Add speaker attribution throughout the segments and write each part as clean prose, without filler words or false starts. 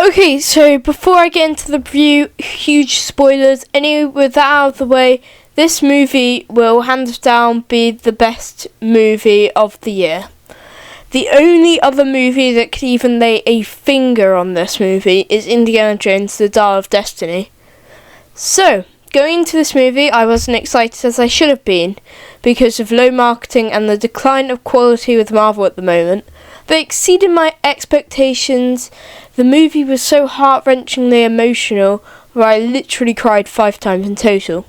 Speaker 1: Okay, so before I get into the review, huge spoilers. Anyway, with that out of the way, this movie will hands down be the best movie of the year. The only other movie that could even lay a finger on this movie is Indiana Jones: The Dial of Destiny. So, going into this movie, I wasn't excited as I should have been because of low marketing and the decline of quality with Marvel at the moment. They exceeded my expectations. The movie was so heart-wrenchingly emotional where I literally cried 5 times in total.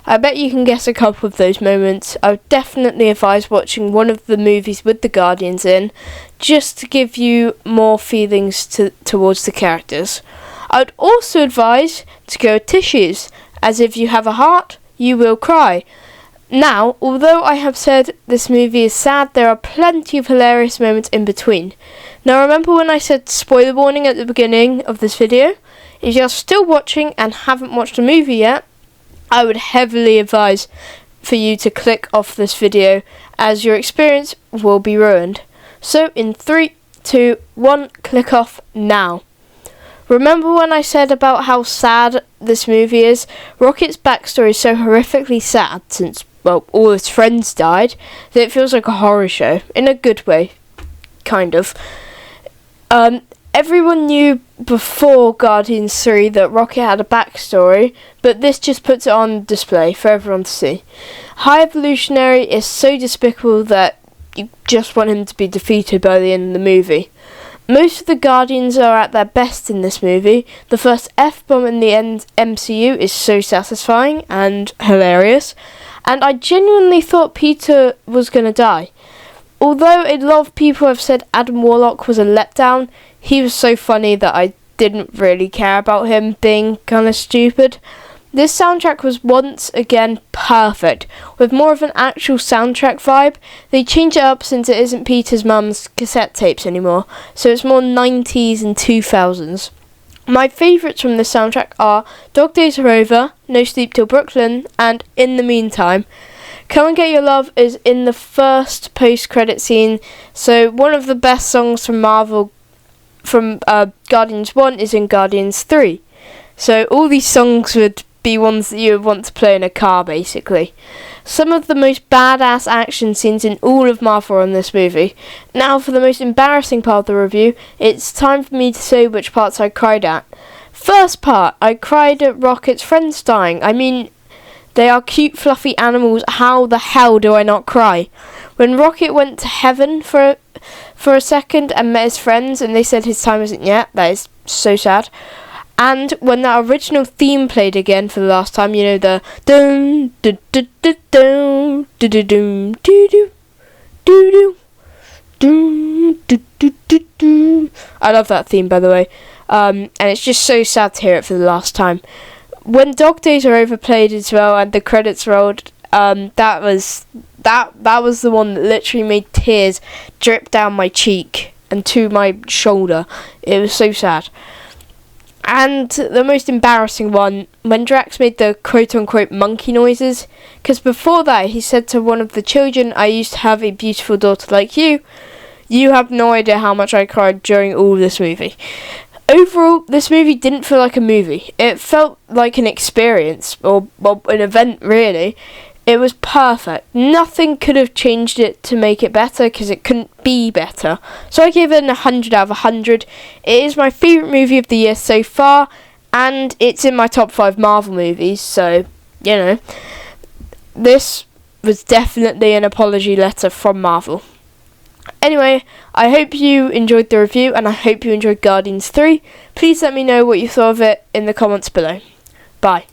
Speaker 1: I bet you can guess a couple of those moments. I would definitely advise watching one of the movies with the Guardians in, just to give you more feelings towards the characters. I would also advise to go with tissues, as if you have a heart, you will cry. Now, although I have said this movie is sad, there are plenty of hilarious moments in between. Now remember when I said spoiler warning at the beginning of this video? If you're still watching and haven't watched the movie yet, I would heavily advise for you to click off this video, as your experience will be ruined. So in 3, 2, 1, click off now. Remember when I said about how sad this movie is? Rocket's backstory is so horrifically sad since, well, all his friends died, that it feels like a horror show, in a good way, kind of. Everyone knew before Guardians 3 that Rocket had a backstory, but this just puts it on display for everyone to see. High Evolutionary is so despicable that you just want him to be defeated by the end of the movie. Most of the Guardians are at their best in this movie. The first F-bomb in the MCU is so satisfying and hilarious, and I genuinely thought Peter was going to die. Although a lot of people have said Adam Warlock was a letdown, he was so funny that I didn't really care about him being kind of stupid. This soundtrack was once again perfect, with more of an actual soundtrack vibe. They changed it up since it isn't Peter's mum's cassette tapes anymore, so it's more 90s and 2000s. My favourites from this soundtrack are Dog Days Are Over, No Sleep Till Brooklyn, and In the Meantime. Come and Get Your Love is in the first post-credit scene, so one of the best songs from Marvel from Guardians 1 is in Guardians 3. So all these songs would be ones that you would want to play in a car, basically. Some of the most badass action scenes in all of Marvel are in this movie. Now for the most embarrassing part of the review, it's time for me to say which parts I cried at. First part, I cried at Rocket's friends dying. I mean, they are cute fluffy animals, how the hell do I not cry? When Rocket went to heaven for a second and met his friends and they said his time isn't yet, that is so sad. And when that original theme played again for the last time, you know, the dun dun dun dun dun dun dun dun dun dun dun dun dun. I love that theme, by the way, and it's just so sad to hear it for the last time. When Dog Days Are Over played as well and the credits rolled, that was the one that literally made tears drip down my cheek and to my shoulder. It was so sad. And the most embarrassing one, when Drax made the quote-unquote monkey noises, because before that he said to one of the children, I used to have a beautiful daughter like you. You have no idea how much I cried during all of this movie. Overall, this movie didn't feel like a movie. It felt like an experience, or well, an event really. It was perfect. Nothing could have changed it to make it better because it couldn't be better. So I give it 100 out of 100. It is my favourite movie of the year so far, and it's in my top 5 Marvel movies, so, you know. This was definitely an apology letter from Marvel. Anyway, I hope you enjoyed the review, and I hope you enjoyed Guardians 3. Please let me know what you thought of it in the comments below. Bye.